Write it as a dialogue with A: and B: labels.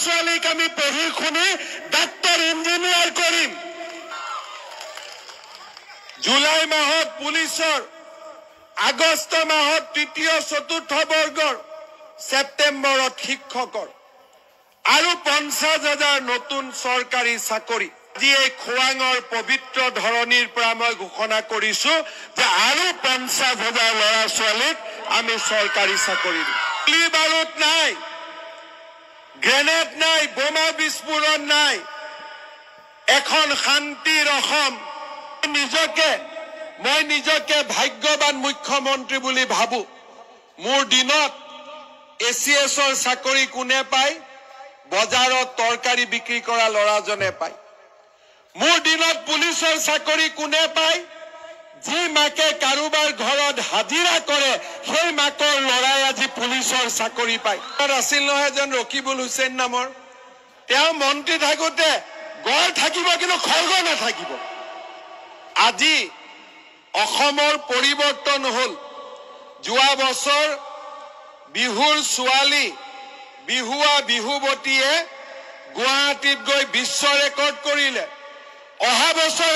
A: ছোৱালীক আমি পঢ়ি শুনি ডাক্তৰ ইঞ্জিনিয়াৰ কৰিম। জুলাই মাহত পুলিচৰ, আগষ্ট মাহত তৃতীয় চতুৰ্থ বৰ্গৰ, ছেপ্টেম্বৰত শিক্ষকৰ আৰু 50,000 নতুন চৰকাৰী চাকৰি। আজি এই খোৱাঙৰ পবিত্ৰ ধৰণীৰ পৰা মই ঘোষণা কৰিছো যে আৰু 50,000 ল'ৰা ছোৱালীক আমি চৰকাৰী চাকৰি দিম। গুলি বাৰুদ নাই, গ্ৰেনেড নাই, বোমা বিস্ফোৰণ নাই, এখন শান্তিৰ অসম। মই নিজকে ভাগ্যৱান মুখ্যমন্ত্ৰী বুলি ভাবো। মোৰ দিনত ACSৰ চাকৰি কোনে পায়? বজাৰত তৰকাৰী বিক্ৰী কৰা ল'ৰাজনে পায়। মোৰ দিনত পুলিচৰ চাকৰি কোনে পায়? যি মাকে কাৰোবাৰ ঘৰত হাজিৰা কৰে সেই মাকৰ ল'ৰাই আজি পুলিচৰ চাকৰি পায়। আছিল নহয় এজন ৰকিবুল হুছেইন নামৰ, তেওঁ মন্ত্ৰী থাকোতে গড় থাকিব কিন্তু খৰ্গ নাথাকিব। আজি অসমৰ পৰিৱৰ্তন হ'ল। যোৱা বছৰ বিহুৰ ছোৱালী বিহুৱা বিহুৱতীয়ে গুৱাহাটীত গৈ বিশ্ব ৰেকৰ্ড কৰিলে। অহা বছৰ